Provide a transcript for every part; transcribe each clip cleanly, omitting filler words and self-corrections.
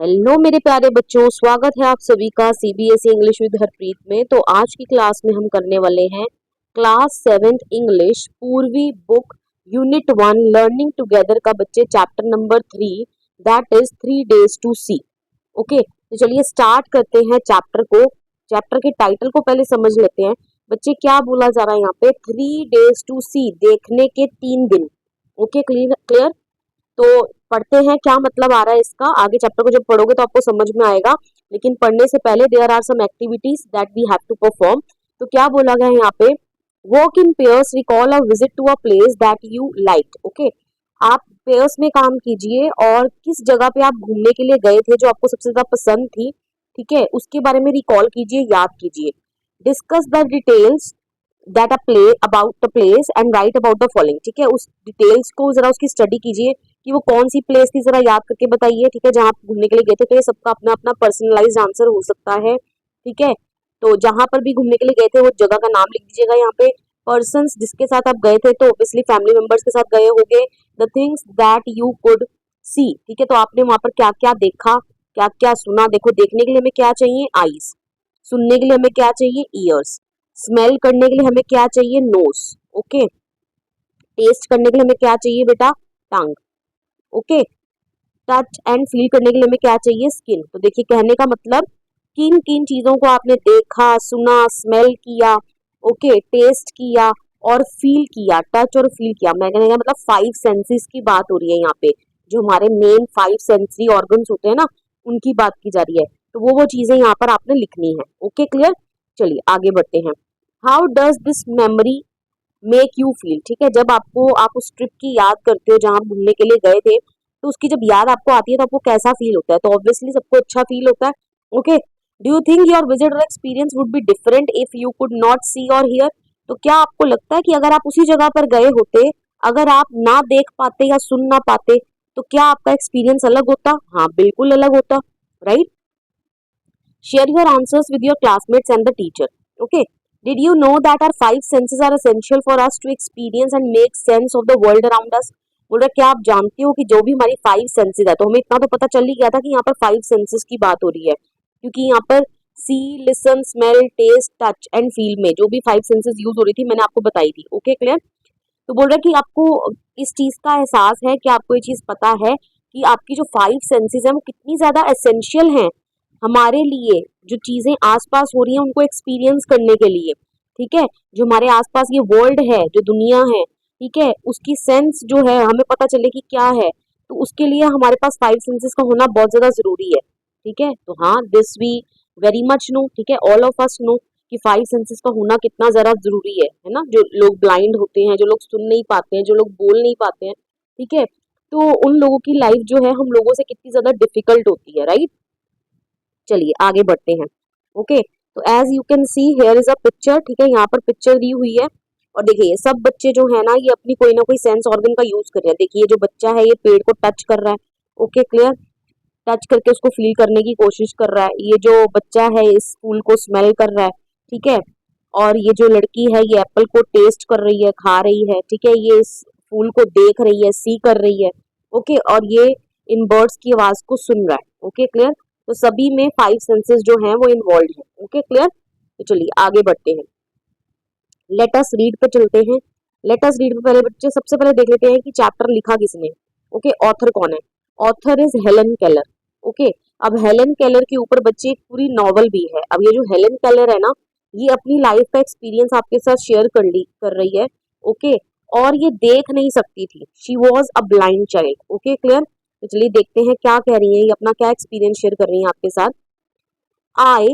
Hello मेरे प्यारे बच्चों, स्वागत है आप सभी का सीबीएसई इंग्लिश विद हरप्रीत में। तो आज की क्लास में हम करने वाले हैं class 7th English Poorvi book unit 1 learning together का बच्चे chapter number 3 that is 3 days to see. Okay, तो चलिए स्टार्ट करते हैं चैप्टर को। चैप्टर के टाइटल को पहले समझ लेते हैं। बच्चे क्या बोला जा रहा है यहाँ पे? 3 डेज टू सी, देखने के 3 दिन। Okay, clear. तो पढ़ते हैं क्या मतलब आ रहा है इसका। आगे चैप्टर को जब पढ़ोगे तो आपको समझ में आएगा, लेकिन पढ़ने से पहले there are some activities that we have to perform. तो क्या बोला गया है यहाँ पे? Work in pairs, recall a visit to a place that you like. Okay, आप पेयर्स में काम कीजिए और किस जगह पे आप घूमने के लिए गए थे जो आपको सबसे ज्यादा पसंद थी, ठीक है, उसके बारे में रिकॉल कीजिए, याद कीजिए। Discuss the details that a play about the place and right about the following. ठीक है, उस डिटेल्स को जरा उसकी स्टडी कीजिए कि वो कौन सी प्लेस थी, जरा याद करके बताइए। ठीक है, जहाँ आप घूमने के लिए गए थे। तो ये सबका अपना अपना पर्सनलाइज्ड आंसर हो सकता है। ठीक है, तो जहां पर भी घूमने के लिए गए थे वो जगह का नाम लिख दीजिएगा यहाँ पे। पर्सन्स जिसके साथ आप गए थे तो ऑब्वियसली फैमिली मेंबर्स के साथ गए होंगे। The things that you could see. ठीक है, तो आपने वहां पर क्या क्या देखा, क्या क्या सुना। देखो, देखने के लिए हमें क्या चाहिए? आईज। सुनने के लिए हमें क्या चाहिए? ईयर्स। स्मेल करने के लिए हमें क्या चाहिए? नोज। ओके, टेस्ट करने के लिए हमें क्या चाहिए बेटा? टंग। ओके, टच एंड फील करने के लिए हमें क्या चाहिए? स्किन। तो देखिए, कहने का मतलब किन किन चीजों को आपने देखा, सुना, स्मेल किया, ओके, टेस्ट किया और फील किया। टच और फील किया, मैं कहने का मतलब 5 सेंसेस की बात हो रही है यहाँ पे। जो हमारे मेन 5 सेंसरी ऑर्गन्स होते हैं ना, उनकी बात की जा रही है। तो वो चीजें यहाँ पर आपने लिखनी है। Okay, clear. चलिए आगे बढ़ते हैं। How does this memory make you feel. ठीक है, जब आप उस ट्रिप की याद करते हो जहां आप घूमने के लिए गए थे, तो उसकी जब याद आपको आती है तो आपको कैसा फील होता है? तो ऑब्वियसली सबको अच्छा फील होता है। Okay, do you think your visit और experience would be different if you could not see और हियर। तो क्या आपको लगता है कि अगर आप उसी जगह पर गए होते, अगर आप ना देख पाते या सुन ना पाते, तो क्या आपका एक्सपीरियंस अलग होता? हाँ, बिल्कुल अलग होता। Right. Share your answers with your classmates and the teacher. Okay, did you know that our 5 senses are essential for us to experience and make sense of the world around us। बोल रहा क्या आप जानते हो कि जो भी हमारी 5 सेंसेस है, तो हमें इतना तो पता चल ही गया था कि यहाँ पर 5 सेंसेस की बात हो रही है, क्योंकि यहाँ पर see, listen, smell, taste, touch and feel में जो भी 5 सेंसेस यूज हो रही थी मैंने आपको बताई थी। Okay, clear. तो बोल रहा है कि आपको इस चीज का एहसास है, कि आपको ये चीज पता है कि आपकी जो 5 सेंसेस है वो कितनी ज्यादा एसेंशियल हैं हमारे लिए, जो चीजें आसपास हो रही हैं उनको एक्सपीरियंस करने के लिए। ठीक है, जो हमारे आसपास ये वर्ल्ड है, जो दुनिया है, ठीक है, उसकी सेंस जो है हमें पता चले कि क्या है, तो उसके लिए हमारे पास 5 सेंसेस का होना बहुत ज्यादा जरूरी है। ठीक है, तो हाँ, this we very much know. ठीक है, ऑल ऑफ अस नो कि 5 सेंसेस का होना कितना ज्यादा जरूरी है ना। जो लोग ब्लाइंड होते हैं, जो लोग सुन नहीं पाते हैं, जो लोग बोल नहीं पाते हैं, ठीक है, तो उन लोगों की लाइफ जो है हम लोगों से कितनी ज्यादा डिफिकल्ट होती है। राइट। चलिए आगे बढ़ते हैं। ओके, तो as you can see here is a picture. ठीक है, यहाँ पर पिक्चर दी हुई है और देखिए ये सब बच्चे जो है ना, ये अपनी कोई ना कोई सेंस ऑर्गन का यूज कर रहे हैं। देखिए जो बच्चा है ये पेड़ को टच कर रहा है। Okay, clear. टच करके उसको फील करने की कोशिश कर रहा है। ये जो बच्चा है इस फूल को स्मेल कर रहा है। ठीक है, और ये जो लड़की है ये एप्पल को टेस्ट कर रही है, खा रही है। ठीक है, ये इस फूल को देख रही है, सी कर रही है। ओके, और ये इन बर्ड्स की आवाज को सुन रहा है। Okay, clear. तो सभी में 5 सेंसेस जो हैं वो इन्वॉल्व है। Okay, clear. तो चलिए आगे बढ़ते हैं। लेट अस रीड पे चलते हैं। लेट अस रीड पे पहले बच्चे सबसे पहले देख लेते हैं कि चैप्टर लिखा किसने। ओके, ऑथर कौन है? Author is Helen Keller. Okay, अब हेलन केलर के ऊपर बच्चे एक पूरी नॉवल भी है। अब ये जो हेलन केलर है ना, ये अपनी लाइफ का एक्सपीरियंस आपके साथ शेयर कर रही है। ओके, और ये देख नहीं सकती थी। She was a blind child. Okay, clear. तो चलिए देखते हैं क्या कह रही है, ये अपना क्या एक्सपीरियंस शेयर कर रही है आपके साथ। आई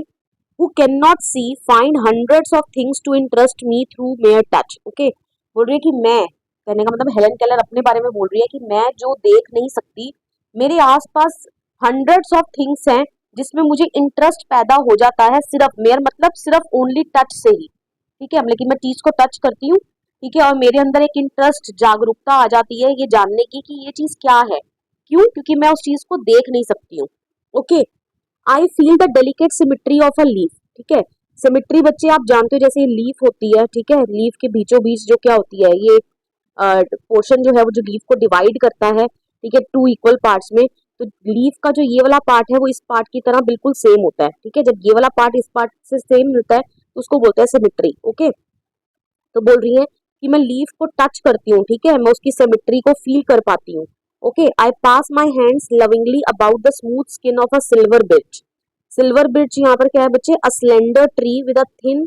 who cannot see find hundreds of things to interest me through mere touch। Okay, बोल रही है कि मैं, कहने का मतलब हेलन केलर अपने बारे में बोल रही है कि मैं जो देख नहीं सकती, मेरे आसपास हंड्रेड्स ऑफ थिंग्स हैं जिसमें मुझे इंटरेस्ट पैदा हो जाता है, सिर्फ मेयर मतलब सिर्फ ओनली टच से ही। ठीक है, लेकिन मैं चीज को टच करती हूँ, ठीक है, और मेरे अंदर एक इंटरेस्ट, जागरूकता आ जाती है ये जानने की कि ये चीज क्या है। क्यों? क्योंकि मैं उस चीज को देख नहीं सकती हूँ। Okay, I feel the delicate symmetry of a leaf. ठीक है, सिमिट्री बच्चे आप जानते हो, जैसे लीफ होती है, ठीक है, लीफ के बीचों बीच जो क्या होती है, ये पोर्शन जो है वो जो लीफ को डिवाइड करता है, ठीक है, 2 इक्वल पार्ट्स में, तो लीफ का जो ये वाला पार्ट है वो इस पार्ट की तरह बिल्कुल सेम होता है, ठीक है। जब ये वाला पार्ट इस पार्ट से सेम मिलता है तो उसको बोलते हैं सिमेट्री, ओके। तो बोल रही है कि मैं लीफ को टच करती हूँ, ठीक है, मैं उसकी सिमेट्री को फील कर पाती हूँ, okay. I pass my hands lovingly about the smooth skin of a silver birch. Silver birch यहाँ पर क्या है बच्चे, a slender tree with a thin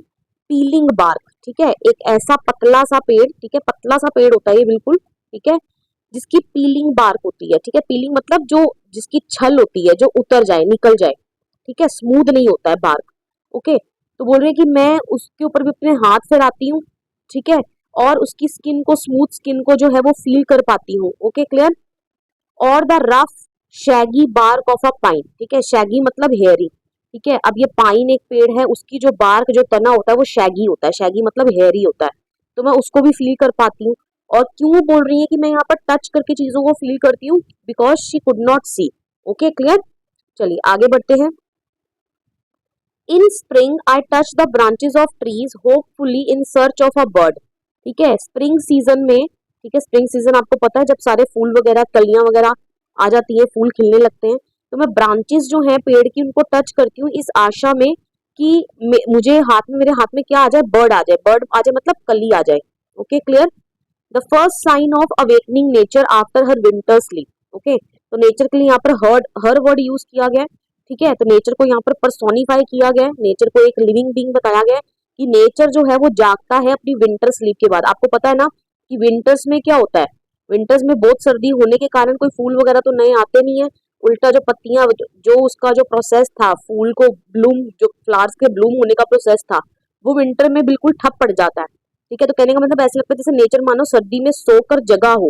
peeling bark, ठीक है, एक ऐसा पतला सा पेड़, ठीक है, पतला सा पेड़ होता है ये बिल्कुल, ठीक है, जिसकी पीलिंग बार्क होती है, ठीक है, पीलिंग मतलब जो जिसकी छल होती है, जो उतर जाए, निकल जाए, ठीक है, स्मूथ नहीं होता है बार्क, ओके। तो बोल रहे हैं कि मैं उसके ऊपर भी अपने हाथ फैलाती हूँ, ठीक है, और उसकी स्किन को, स्मूथ स्किन को जो है वो फील कर पाती हूँ, ओके, क्लियर। और the rough shaggy bark of a pine, ठीक है, शैगी मतलब हेयरी, ठीक है। अब ये पाइन एक पेड़ है, उसकी जो बार्क, जो तना होता है वो शैगी होता है, शैगी मतलब हेयरी होता है, तो मैं उसको भी फील कर पाती हूँ। और क्यों बोल रही है कि मैं यहाँ पर टच करके चीजों को फील करती हूँ, because she could not see, okay, clear. चलिए आगे बढ़ते हैं। In spring I touch the branches of trees hopefully in search of a bird, ठीक है, स्प्रिंग सीजन में, ठीक है, स्प्रिंग सीजन आपको पता है जब सारे फूल वगैरह, कलियां वगैरह आ जाती है, फूल खिलने लगते हैं, तो मैं ब्रांचेस जो है पेड़ की उनको टच करती हूँ इस आशा में कि मुझे हाथ में, मेरे हाथ में क्या आ जाए, बर्ड आ जाए, बर्ड आ जाए मतलब कली आ जाए, okay, clear. The first sign of awakening nature after her winter sleep, okay. तो नेचर के लिए यहाँ पर हर वर्ड यूज किया गया है, ठीक है, तो नेचर को यहाँ पर पर्सोनिफाई किया गया है, नेचर को एक लिविंग बीइंग बताया गया है कि नेचर जो है वो जागता है अपनी विंटर स्लीप के बाद। आपको पता है ना कि विंटर्स में क्या होता है, विंटर्स में बहुत सर्दी होने के कारण कोई फूल वगैरह तो नए आते नहीं है, उल्टा जो पत्तियां, जो उसका जो प्रोसेस था फूल को ब्लूम, जो फ्लावर्स के ब्लूम होने का प्रोसेस था, वो विंटर में बिल्कुल ठप पड़ जाता है, ठीक है। तो कहने का मतलब ऐसा लगता है जैसे नेचर मानो सर्दी में सोकर जगा हो,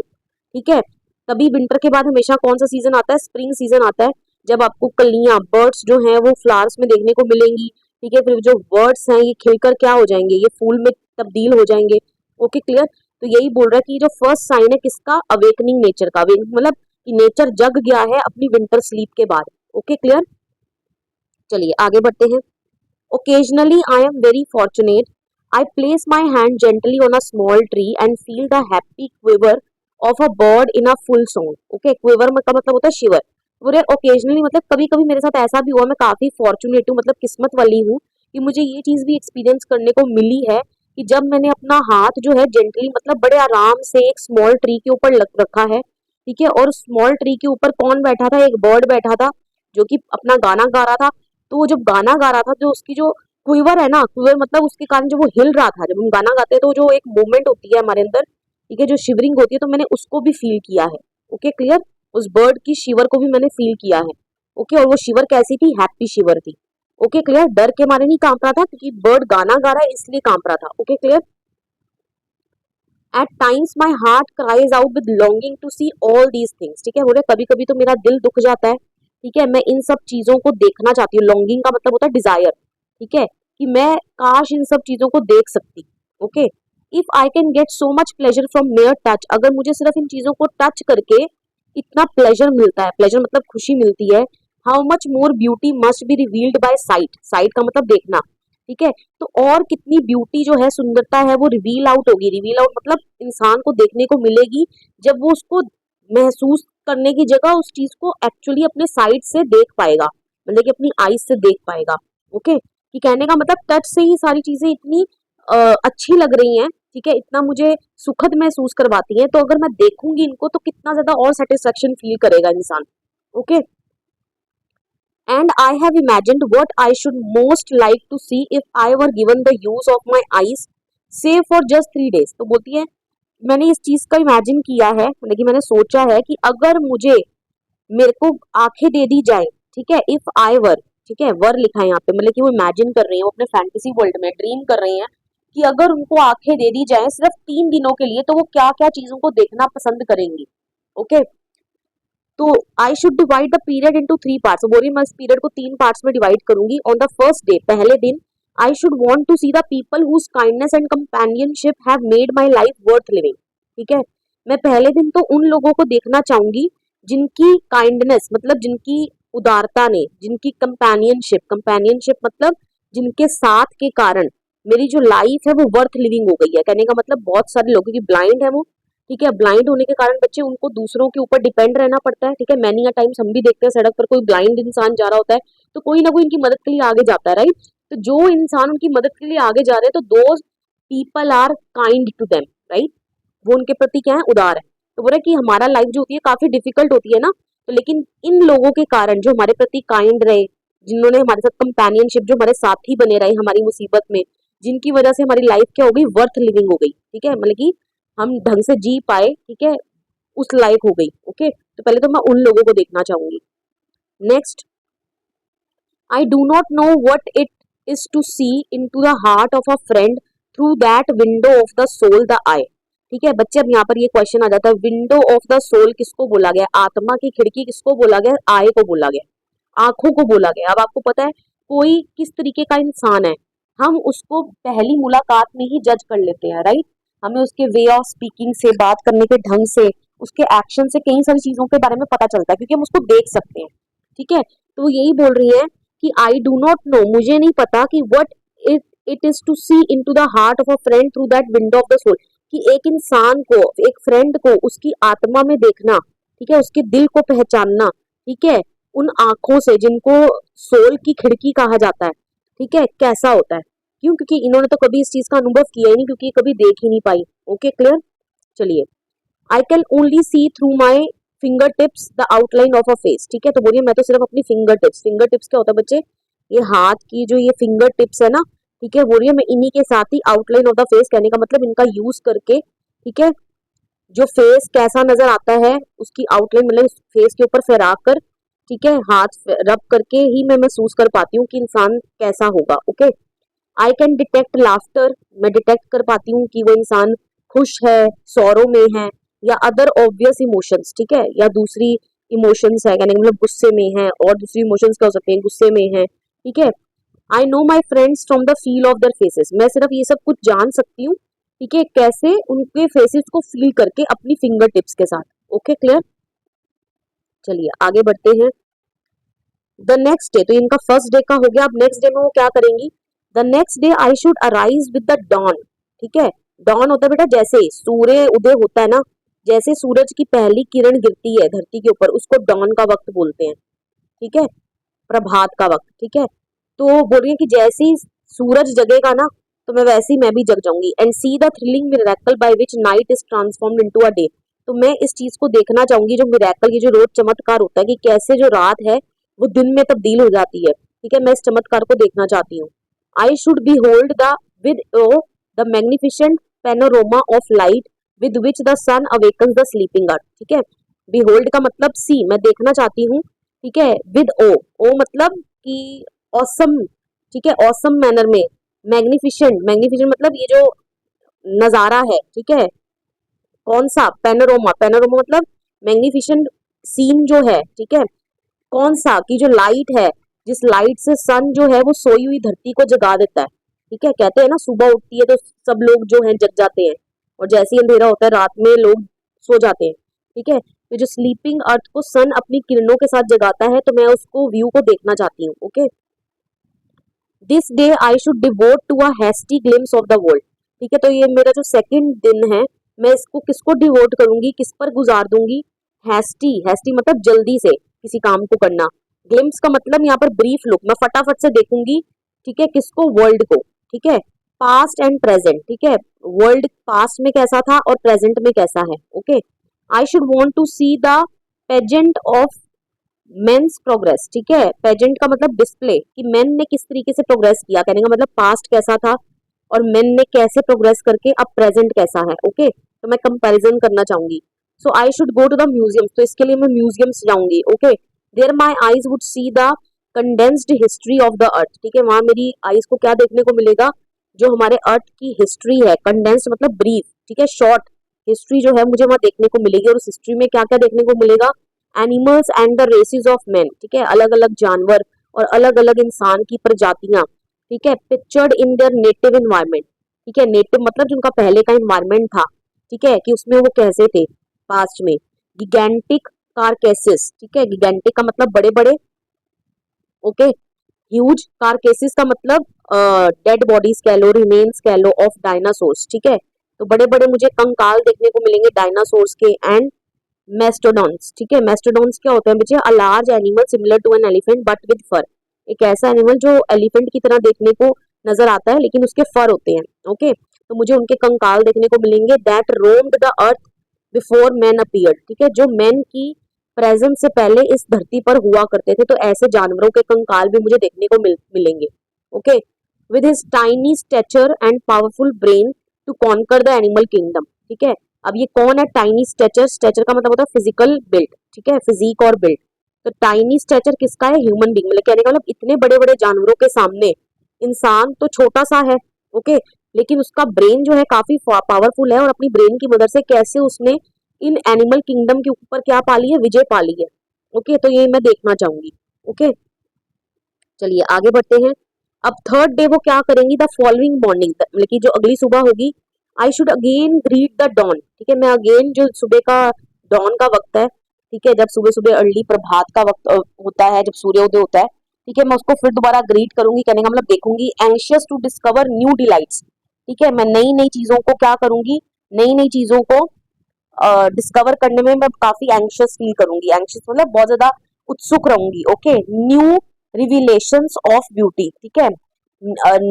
ठीक है। तभी विंटर के बाद हमेशा कौन सा सीजन आता है, स्प्रिंग सीजन आता है, जब आपको कलियां, बर्ड्स जो हैं वो फ्लावर्स में देखने को मिलेंगी, ठीक है, फिर जो बर्ड्स हैं ये खिलकर क्या हो जाएंगे, ये फूल में तब्दील हो जाएंगे, ओके, क्लियर। तो यही बोल रहा है कि जो फर्स्ट साइन है किसका, अवेकनिंग नेचर का, मतलब कि नेचर जग गया है अपनी विंटर स्लीप के बाद, ओके, क्लियर। चलिए आगे बढ़ते हैं। Occasionally I am very fortunate, I place my hand gently on a small tree and feel the happy quiver of a bird in a full song. Okay, quiver का मतलब होता है शिवर। पूरे ओकेजनली मतलब कभी कभी मेरे साथ ऐसा भी हुआ, मैं काफी फॉर्चुनेट हूँ, मतलब किस्मत वाली हूँ कि मुझे ये चीज भी एक्सपीरियंस करने को मिली है कि जब मैंने अपना हाथ जो है जेंटली मतलब बड़े आराम से एक स्मॉल ट्री के ऊपर रखा है, ठीक है, और स्मॉल ट्री के ऊपर कौन बैठा था, एक बर्ड बैठा था जो कि अपना गाना गा रहा था। तो वो जब गाना गा रहा था, जो उसकी जो क्विवर है ना, क्विवर मतलब उसके कारण जो वो हिल रहा था, जब हम गाना गाते हैं तो जो एक मूवमेंट होती है हमारे अंदर, ठीक है, जो शिवरिंग होती है, तो मैंने उसको भी फील किया है, ओके, क्लियर। उस बर्ड की शिवर को भी मैंने फील किया है, ओके। और वो शिवर कैसी थी, हैप्पी शिवर थी, ओके, क्लियर। डर के मारे नहीं कांप रहा था क्योंकि बर्ड गाना गा रहा है इसलिए कांप रहा था, okay, clear. At times my heart cries out with longing to see all these things, ठीक है, बोले कभी कभी तो मेरा दिल दुख जाता है, ठीक है, मैं इन सब चीजों को देखना चाहती हूँ, लॉन्गिंग का मतलब होता है डिजायर, ठीक है, कि मैं काश इन सब चीजों को देख सकती, okay. If I can get so much pleasure from mayor touch, अगर मुझे सिर्फ इन चीजों को टच करके इतना प्लेजर मिलता है, प्लेजर मतलब खुशी मिलती है, how much more beauty must be revealed bye site, site का मतलब देखना, ठीक है। तो और कितनी ब्यूटी जो है, सुंदरता है, वो रिवील आउट होगी, रिवील आउट मतलब इंसान को देखने को मिलेगी जब वो उसको महसूस करने की जगह उस चीज को एक्चुअली अपने साइड से देख पाएगा, मतलब कि अपनी आईज से देख पाएगा, ओके। कि कहने का मतलब टच से ही सारी चीजें इतनी अच्छी लग रही हैं, ठीक है, इतना मुझे सुखद महसूस करवाती हैं, तो अगर मैं देखूंगी इनको तो कितना ज्यादा और सेटिस्फेक्शन फील करेगा इंसान, okay. And I have imagined what I should most like to see if I were given the use of my eyes, say for just 3 days। तो बोलती है मैंने इस चीज का इमेजिन किया है, मतलब कि मैंने सोचा है कि अगर मुझे, मेरे को आंखें दे दी जाए, ठीक है, इफ आई वर, ठीक है, वर लिखा है यहाँ पे, मतलब कि वो इमेजिन कर रही है, वो अपने फैंटेसी वर्ल्ड में ड्रीम कर रही हैं कि अगर उनको आंखें दे दी जाए सिर्फ 3 दिनों के लिए तो वो क्या क्या चीजों को देखना पसंद करेंगी, ओके। तो I should divide the period into 3 parts, बोल रही मैं इस पीरियड को 3 पार्ट्स में डिवाइड करूंगी। ऑन द फर्स्ट डे, पहले दिन, I should want to see the people whose kindness and companionship have made my life worth living, ठीक है। मैं पहले दिन तो उन लोगों को देखना चाहूंगी जिनकी काइंडनेस मतलब जिनकी उदारता ने, जिनकी कंपेनियनशिप, कंपेनियनशिप मतलब जिनके साथ के कारण मेरी जो लाइफ है वो वर्थ लिविंग हो गई है, कहने का मतलब बहुत सारे लोगों की ब्लाइंड है वो, ठीक है। ब्लाइंड होने के कारण बच्चे उनको दूसरों के ऊपर डिपेंड रहना पड़ता है, ठीक है। मैनी अ टाइम्स हम भी देखते हैं सड़क पर कोई ब्लाइंड इंसान जा रहा होता है तो कोई ना कोई इनकी मदद के लिए आगे जाता है, राइट। तो जो इंसान उनकी मदद के लिए आगे जा रहे हैं तो those people are kind to them, right. वो उनके प्रति क्या है, उदार है। तो बोल रहे कि हमारा लाइफ जो होती है काफी डिफिकल्ट होती है ना, तो लेकिन इन लोगों के कारण जो हमारे प्रति काइंड रहे, जिन्होंने हमारे साथ कंपेनियनशिप, जो हमारे साथी बने रहे हमारी मुसीबत में, जिनकी वजह से हमारी लाइफ क्या हो गई, वर्थ लिविंग हो गई, ठीक है। मतलब कि हम ढंग से जी पाए, ठीक है, उस लायक हो गई। ओके, तो पहले तो मैं उन लोगों को देखना चाहूंगी। Next, I do not know what it is to see into the heart of a friend through that window of the soul the eye. ठीक है बच्चे, अब यहाँ पर ये क्वेश्चन आ जाता है, विंडो ऑफ द सोल किसको बोला गया, आत्मा की खिड़की किसको बोला गया, आई को बोला गया, आंखों को बोला गया। अब आपको पता है कोई किस तरीके का इंसान है, हम उसको पहली मुलाकात में ही जज कर लेते हैं, राइट। हमें उसके वे ऑफ स्पीकिंग से, बात करने के ढंग से, उसके एक्शन से कई सारी चीजों के बारे में पता चलता है, क्योंकि हम उसको देख सकते हैं, ठीक है। तो यही बोल रही है कि आई डू नॉट नो, मुझे नहीं पता कि what it it is to see into the heart of a friend through that window of the soul, कि एक इंसान को, एक फ्रेंड को उसकी आत्मा में देखना, ठीक है, उसके दिल को पहचानना, ठीक है, उन आंखों से जिनको सोल की खिड़की कहा जाता है, ठीक है, कैसा होता है। क्यों, क्योंकि इन्होंने तो कभी इस चीज का अनुभव किया ही नहीं, क्योंकि ये कभी देख ही नहीं पाई। Okay, clear. चलिए, I can only see through my finger tips the outline of a face. ठीक है, तो बोलिए मैं तो सिर्फ अपनी फिंगर टिप्स, फिंगर टिप्स क्या होता है बच्चे, ये हाथ की जो ये फिंगर टिप्स है ना, ठीक है, बोलिए मैं इन्हीं के साथ ही आउटलाइन ऑफ द फेस, कहने का मतलब इनका यूज करके, ठीक है, जो फेस कैसा नजर आता है उसकी आउटलाइन, मतलब फेस के ऊपर फहरा कर, ठीक है, हाथ रब करके ही मैं महसूस कर पाती हूँ कि इंसान कैसा होगा। Okay, I can detect laughter, मैं डिटेक्ट कर पाती हूँ कि वो इंसान खुश है, सौरों में है, या अदर ऑब्वियस इमोशंस, ठीक है, या दूसरी इमोशंस है, यानी मतलब गुस्से में है, और दूसरी इमोशंस क्या हो सकते हैं, गुस्से में है, ठीक है। I know my friends from the feel of their faces, मैं सिर्फ ये सब कुछ जान सकती हूँ, ठीक है, कैसे, उनके फेसेस को फील करके अपनी फिंगर टिप्स के साथ। Okay, clear. चलिए आगे बढ़ते हैं। द नेक्स्ट डे, तो इनका फर्स्ट डे का हो गया, अब नेक्स्ट डे में वो क्या करेंगी, the next day I should arise with the dawn. ठीक है, डॉन होता है बेटा जैसे सूर्य उदय होता है ना, जैसे सूरज की पहली किरण गिरती है धरती के ऊपर, उसको डॉन का वक्त बोलते हैं, ठीक है, प्रभात का वक्त, ठीक है। तो बोल रही है कि जैसे ही सूरज जगेगा ना, तो मैं वैसे ही मैं भी जग जाऊंगी, and see the thrilling miracle by which night is transformed into a day. तो मैं इस चीज को देखना चाहूंगी, जो मिरेकल, ये जो रोज चमत्कार होता है कि कैसे जो रात है वो दिन में तब्दील हो जाती है, ठीक है, मैं इस चमत्कार को देखना चाहती हूँ। I should behold the with the magnificent panorama of light with which the sun awakens the sleeping earth. ठीक है, बी होल्ड का मतलब सी, मैं देखना चाहती हूँ, ठीक है, विद ओ मतलब कि ऑसम, ठीक है, ऑसम मैनर में, मैग्निफिसेंट, मैग्निफिसेंट मतलब ये जो नजारा है, ठीक है, कौन सा, पेनोरोमा, पेनोरोमा मतलब मैग्निफिसेंट सीन जो है, ठीक है, कौन सा, की जो लाइट है, जिस लाइट से सन जो है वो सोई हुई धरती को जगा देता है, ठीक है। कहते हैं ना सुबह उठती है तो सब लोग जो है जग जाते हैं, और जैसे ही अंधेरा होता है रात में लोग सो जाते हैं, ठीक है। तो जो स्लीपिंग अर्थ को सन अपनी किरणों के साथ जगाता है, तो मैं उसको व्यू को देखना चाहती हूँ। Okay, this day I should devote to a hasty glimpse of the world. ठीक है, तो ये मेरा जो सेकंड दिन है, मैं इसको किसको डिवोट करूंगी, किस पर गुजार दूंगी, हैस्टी, हैस्टी मतलब जल्दी से किसी काम को करना, ग्लिम्स का मतलब यहाँ पर ब्रीफ लुक, मैं फटाफट से देखूंगी, ठीक है, किसको, वर्ल्ड को, ठीक है, पास्ट एंड प्रेजेंट, ठीक है, वर्ल्ड पास्ट में कैसा था और प्रेजेंट में कैसा है। Okay, I should want to see the pageant of man's progress. ठीक है, पेजेंट का मतलब डिस्प्ले, कि मेन ने किस तरीके से प्रोग्रेस किया, कहने का मतलब पास्ट कैसा था और मेन ने कैसे प्रोग्रेस करके अब प्रेजेंट कैसा है। ओके, तो मैं कंपैरिजन करना चाहूंगी। So I should go to the museum, तो इसके लिए मैं म्यूजियम्स जाऊंगी। Okay, there my eyes would see the condensed history of the earth. ठीक है, वहां मेरी आईज को क्या देखने को मिलेगा, जो हमारे अर्थ की हिस्ट्री है, कंडेंस्ड मतलब ब्रीफ, ठीक है, शॉर्ट हिस्ट्री जो है मुझे वहां देखने को मिलेगी, और उस हिस्ट्री में क्या क्या देखने को मिलेगा, animals and the races of man, ठीक है, अलग अलग जानवर और अलग अलग इंसान की प्रजातियां, ठीक है, pictured in their native environment. ठीक है, नेटिव मतलब जिनका पहले का एनवायरनमेंट था, ठीक है, कि उसमें वो कैसे थे पास्ट में। गिगेंटिक कारकेसिस, ठीक है, गिगेंटिक का मतलब बड़े बड़े, ओके, ह्यूज, कारकेसिस का मतलब डेड बॉडीज कह लो, रिमेन्स कह लो, ऑफ डायनासोर्स, ठीक है। तो बड़े बड़े मुझे कंकाल देखने को मिलेंगे डायनासोर्स के एंड मेस्टोडॉन्स। ठीक है, मेस्टोडॉन्स क्या होते हैं बच्चे? A large animal similar to an elephant but with fur. एक ऐसा एनिमल जो एलिफेंट की तरह देखने को नजर आता है लेकिन उसके फर होते हैं। ओके, तो मुझे उनके कंकाल देखने को मिलेंगे। That roamed the earth before man appeared. ठीक है, जो मैन की प्रेजेंस से पहले इस धरती पर हुआ करते थे, तो ऐसे जानवरों के कंकाल भी मुझे देखने को मिलेंगे। Okay, with his tiny stature and powerful brain to conquer the animal kingdom. ठीक है, अब ये कौन है टाइनी स्टेचर? स्टेचर का मतलब होता है फिजिकल बिल्ड। ठीक है, फिजिक और बिल्ड। तो टाइनी स्टेचर किसका है? Human being. मतलब कहने का मतलब इतने बड़े बड़े जानवरों के सामने इंसान तो छोटा सा है। ओके, लेकिन उसका ब्रेन जो है काफी पावरफुल है और अपनी ब्रेन की मदद से कैसे उसने इन एनिमल किंगडम के ऊपर क्या पाली है? विजय पाली है। ओके, तो ये मैं देखना चाहूंगी। ओके, चलिए आगे बढ़ते हैं। अब थर्ड डे वो क्या करेंगी? द फॉलोइंग मॉर्निंग, मतलब कि जो अगली सुबह होगी, I should again greet the dawn. ठीक है, मैं अगेन जो सुबह का डॉन का वक्त है, ठीक है, जब सुबह सुबह अर्ली प्रभात का वक्त होता है, जब सूर्योदय होता है, ठीक है, मैं उसको फिर दोबारा ग्रीट करूंगी। कहने का मतलब देखूंगी। Anxious to discover new delights. ठीक है, मैं नई नई चीजों को क्या करूंगी? नई नई चीजों को डिस्कवर करने में मैं काफी एंशियस फील करूंगी। एंशियस मतलब बहुत ज्यादा उत्सुक रहूंगी। Okay, new revelations of beauty. ठीक है,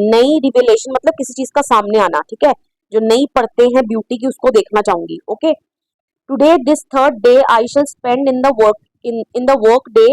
नई रिविलेशन मतलब किसी चीज का सामने आना। ठीक है, जो नई परतें हैं ब्यूटी की उसको देखना चाहूंगी। Okay, today this third day I shall spend in the work in the work day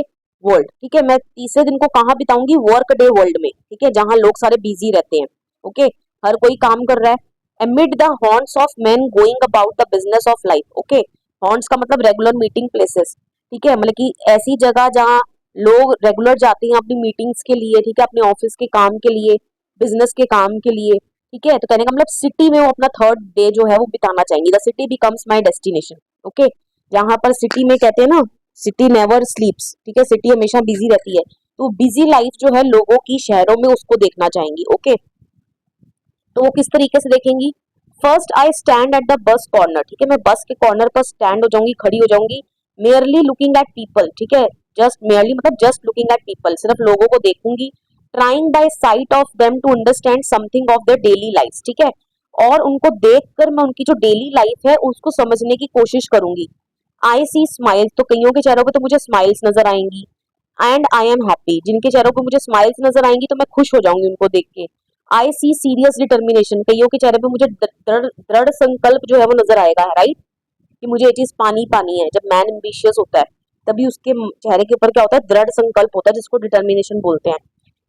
world. ठीक है, मैं तीसरे दिन को कहाँ बिताऊंगी? वर्क डे वर्ल्ड में। ठीक है, जहां लोग सारे बिजी रहते हैं। ओके, हर कोई काम कर रहा है। amid the haunts of men going about the business of life। Okay, haunts का मतलब रेगुलर मीटिंग प्लेसेस। ठीक है, मतलब कि ऐसी जगह जहाँ लोग रेगुलर जाते हैं अपनी मीटिंग्स के लिए। ठीक है, अपने ऑफिस के काम के लिए, बिजनेस के काम के लिए। ठीक है, तो कहने का मतलब सिटी में वो अपना थर्ड डे जो है वो बिताना चाहेंगी। The city becomes my destination. Okay, जहां पर सिटी में कहते हैं ना, सिटी नेवर स्लीप्स। ठीक है, सिटी हमेशा बिजी रहती है, तो बिजी लाइफ जो है लोगों की शहरों में उसको देखना चाहेंगी। ओके, तो वो किस तरीके से देखेंगी? First I stand at the bus corner. ठीक है, मैं बस के कॉर्नर पर स्टैंड हो जाऊंगी, खड़ी हो जाऊंगी। Merely looking at people. ठीक है, जस्ट मेयरली मतलब जस्ट लुकिंग एट पीपल, सिर्फ लोगों को देखूंगी। Trying by sight of them to understand something of their daily life. ठीक है, और उनको देखकर मैं उनकी जो डेली लाइफ है उसको समझने की कोशिश करूंगी। आई सी स्माइल्स, तो कईयों के चेहरों पे तो मुझे स्माइल्स नजर आएंगी। एंड आई एम हैप्पी, जिनके चेहरों पे मुझे स्माइल्स नजर आएंगी तो मैं खुश हो जाऊंगी उनको देख के। आई सी सीरियस डिटर्मिनेशन, कईयों के चेहरे पे मुझे दृढ़ दृढ़ संकल्प जो है वो नजर आएगा। राइट, कि मुझे ये चीज पानी पानी है। जब मैन एम्बिशियस होता है तभी उसके चेहरे के ऊपर क्या होता है? दृढ़ संकल्प होता है, जिसको डिटर्मिनेशन बोलते हैं।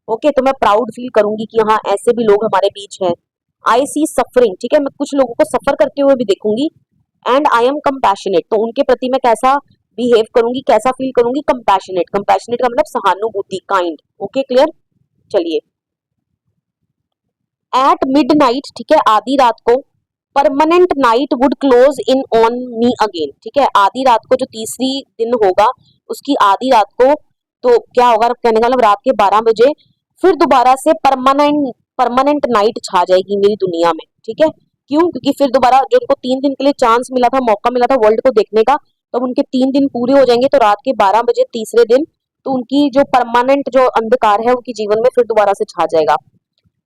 ओके, तो मैं प्राउड फील करूंगी कि हाँ ऐसे भी लोग हमारे बीच हैं। आई सी सफरिंग। ठीक है, मैं कुछ लोगों को सफर करते हुए भी देखूंगी। एंड आई एम कंपैशनेट, तो उनके प्रति मैं कैसा बिहेव करूंगी, कैसा फील करूंगी? कंपैशनेट। कंपैशनेट का मतलब सहानुभूति, काइंड। Okay, clear. चलिए, एट मिड नाइट, ठीक है, आधी रात को, permanent night would close in on me again. ठीक है, आधी रात को जो तीसरी दिन होगा उसकी आधी रात को तो क्या होगा? कहने का मतलब रात के 12 बजे फिर दोबारा से परमानेंट परमानेंट नाइट छा जाएगी मेरी दुनिया में। ठीक है, क्यों? क्योंकि फिर दोबारा जो उनको 3 दिन के लिए चांस मिला था, मौका मिला था वर्ल्ड को देखने का, तो उनके 3 दिन पूरे हो जाएंगे। तो रात के 12 बजे तीसरे दिन तो उनकी जो परमानेंट जो अंधकार है उनके जीवन में फिर दोबारा से छा जाएगा।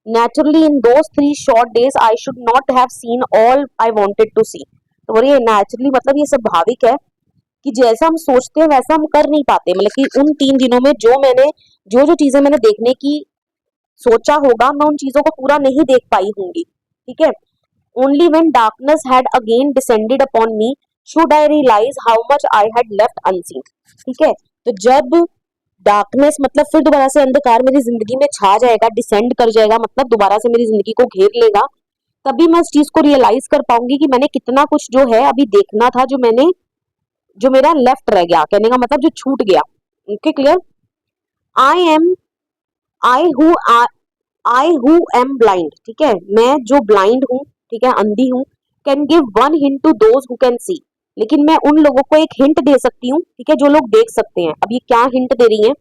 Naturally, in those 3 short days, I should not have seen all I wanted to see। तो बोलिए नेचुरली मतलब ये स्वाभाविक है कि जैसा हम सोचते हैं वैसा हम कर नहीं पाते। मतलब कि उन 3 दिनों में जो जो चीजें मैंने देखने की सोचा होगा, मैं उन चीजों को पूरा नहीं देख पाई होंगी। ठीक है, only when darkness had again descended upon me should I realise how much I had left unseen. ठीक है, तो जब डार्कनेस मतलब फिर दोबारा से अंधकार मेरी जिंदगी में छा जाएगा, डिसेंड कर जाएगा, मतलब दोबारा से मेरी जिंदगी को घेर लेगा, तभी मैं इस चीज को रियलाइज कर पाऊंगी कि मैंने कितना कुछ जो है अभी देखना था, जो मेरा लेफ्ट रह गया। कहने का मतलब जो छूट गया। Okay, clear. I am I who I who am blind. ठीक है, मैं जो ब्लाइंड हूँ, ठीक है, अंधी हूँ, can give one hint to those who can see. लेकिन मैं उन लोगों को एक हिंट दे सकती हूँ, ठीक है, जो लोग देख सकते हैं। अब ये क्या हिंट दे रही है?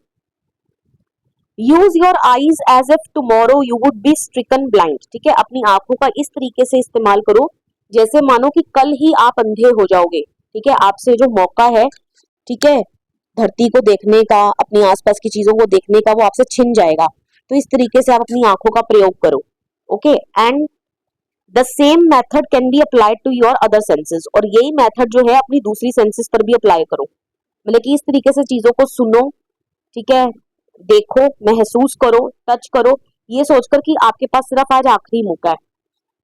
Use your eyes as if tomorrow you would be stricken blind. ठीक है, अपनी आंखों का इस तरीके से इस्तेमाल करो जैसे मानो कि कल ही आप अंधे हो जाओगे। ठीक है, आपसे जो मौका है, ठीक है, धरती को देखने का, अपनी आसपास की चीजों को देखने का, वो आपसे छिन जाएगा। तो इस तरीके से आप अपनी आंखों का प्रयोग करो। Okay, and the same method can be applied to your other senses, और यही मेथड जो है अपनी दूसरी सेंसेस पर भी अप्लाई करो। मतलब कि इस तरीके से चीजों को सुनो, ठीक है, देखो, महसूस करो, टच करो, ये सोचकर कि आपके पास सिर्फ आज आखिरी मौका है।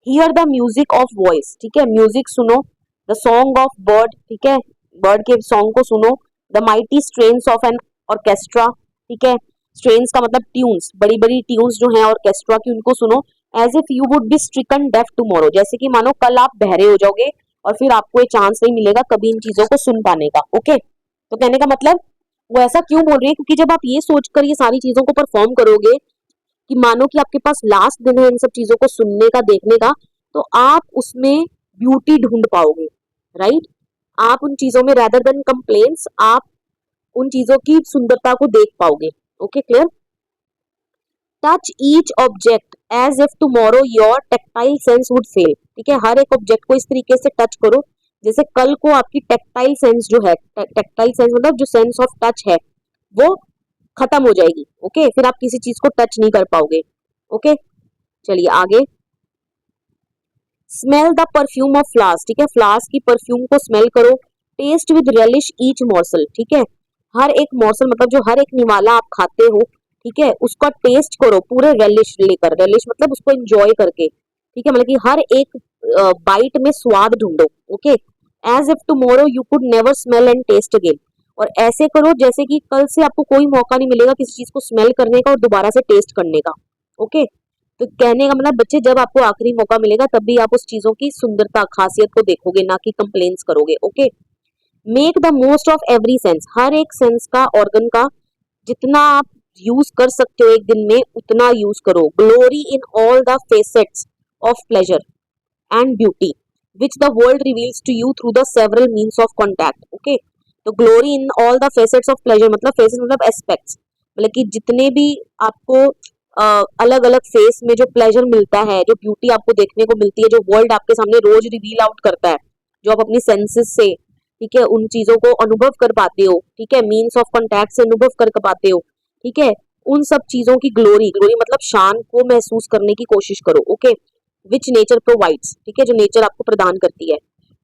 Here the music of voice, ठीक है, म्यूजिक सुनो। द सॉन्ग ऑफ बर्ड, ठीक है, बर्ड के सॉन्ग को सुनो। The mighty strains of an orchestra, ठीक है, स्ट्रेन्स का मतलब ट्यून्स, बड़ी बड़ी ट्यून्स जो हैं ऑर्केस्ट्रा की, उनको सुनो। As if you would be stricken deaf tomorrow, जैसे कि मानो कल आप बहरे हो जाओगे और फिर आपको ये चांस नहीं मिलेगा कभी इन चीजों को सुन पाने का। ओके, तो कहने का मतलब वो ऐसा क्यों बोल रही है, क्योंकि जब आप ये सोचकर ये सारी चीजों को परफॉर्म करोगे कि मानो कि आपके पास लास्ट दिन है इन सब चीजों को सुनने का, देखने का, तो आप उसमें ब्यूटी ढूंढ पाओगे, राइट। आप उन चीजों में रेदर देन कंप्लेंट्स, आप उन चीजों की सुंदरता को देख पाओगे। Okay, clear. Touch each object as if tomorrow your tactile sense would fail, ठीक है, हर एक ऑब्जेक्ट को इस तरीके से टच करो जैसे कल को आपकी टेक्टाइल सेंस जो है, टेक्टाइल सेंस मतलब जो सेंस ऑफ टच है वो खत्म हो जाएगी। ओके, फिर आप किसी चीज को टच नहीं कर पाओगे। ओके, चलिए आगे। Smell the perfume of flowers, ठीक है, फ्लावर्स की परफ्यूम को स्मेल करो। Taste with relish each morsel, ठीक है, हर एक मॉर्सल मतलब जो हर एक निवाला आप खाते हो, ठीक है, उसका टेस्ट करो पूरे रेलिश लेकर, रेलिश मतलब उसको एंजॉय करके, ठीक है, मतलब कि हर एक बाइट में स्वाद ढूंढो। Okay, as if tomorrow you could never smell and taste again, और ऐसे करो जैसे कि कल से आपको कोई मौका नहीं मिलेगा किसी चीज को स्मेल करने का और दोबारा से टेस्ट करने का। ओके, तो कहने का मतलब बच्चे जब आपको आखिरी मौका मिलेगा तब भी आप उस चीजों की सुंदरता, खासियत को देखोगे, ना कि कंप्लेंट्स करोगे। Okay, make the most of every sense, हर एक सेंस का, ऑर्गन का जितना आप यूज कर सकते हो एक दिन में उतना यूज करो। Glory in all the facets of pleasure and beauty which the world reveals to you through the several means of contact. Okay, तो glory in all the facets of pleasure मतलब फेसेस मतलब aspects, मतलब कि जितने भी आपको अलग अलग फेस में जो प्लेजर मिलता है, जो ब्यूटी आपको देखने को मिलती है, जो वर्ल्ड आपके सामने रोज रिवील आउट करता है, जो आप अपनी सेंसेस से, ठीक है, उन चीजों को अनुभव कर पाते हो, ठीक है, मीन्स ऑफ कॉन्टैक्ट से अनुभव कर पाते हो, ठीक है, उन सब चीजों की ग्लोरी, ग्लोरी मतलब शान को महसूस करने की कोशिश करो। ओके, विच नेचर प्रोवाइड्स, ठीक है, जो नेचर आपको प्रदान करती है।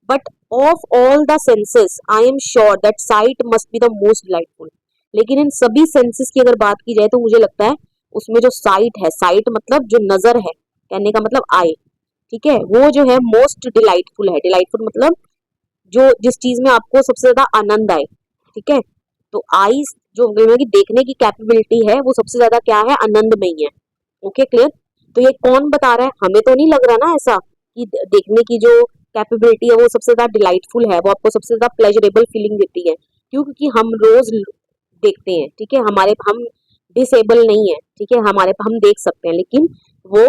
But of all the senses I am sure that site must be the most delightful, लेकिन इन सभी सेंसेस की अगर बात की जाए तो मुझे लगता है उसमें जो साइट है, साइट मतलब जो नजर है, कहने का मतलब आई, ठीक है, वो जो है मोस्ट डिलाइटफुल है। डिलाइटफुल मतलब जो जिस चीज में आपको सबसे ज्यादा आनंद आए, ठीक है, तो आईज जो की देखने की कैपेबिलिटी है वो सबसे ज्यादा क्या है, आनंदमयी है। Okay, clear. तो ये कौन बता रहा है, हमें तो नहीं लग रहा ना ऐसा कि देखने की जो कैपेबिलिटी है वो सबसे ज्यादा डिलाइटफुल है, वो आपको सबसे ज्यादा प्लेजरेबल फीलिंग देती है। क्यों? क्योंकि हम रोज देखते हैं, ठीक है, हमारे हम डिसेबल नहीं है, ठीक है, हमारे हम देख सकते हैं, लेकिन वो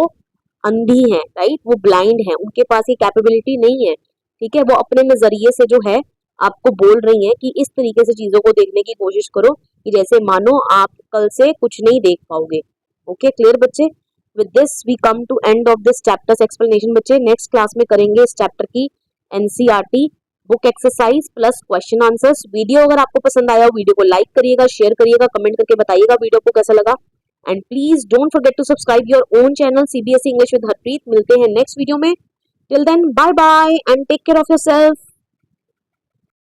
अंधी है, राइट, वो ब्लाइंड है, उनके पास ये कैपेबिलिटी नहीं है, ठीक है, वो अपने नजरिए से जो है आपको बोल रही है कि इस तरीके से चीजों को देखने की कोशिश करो कि जैसे मानो आप कल से कुछ नहीं देख पाओगे। ओके, क्लियर बच्चे। With this we come to end of this chapter's explanation. बच्चे नेक्स्ट क्लास में करेंगे इस चैप्टर की NCERT book exercise plus question answers. Video अगर आपको पसंद आया वीडियो को लाइक करिएगा, शेयर करिएगा, कमेंट करके बताइएगा वीडियो को कैसा लगा, and please don't forget to subscribe your own channel CBSE English with Harpreet. मिलते हैं नेक्स्ट वीडियो में। Till then bye bye and take care of yourself.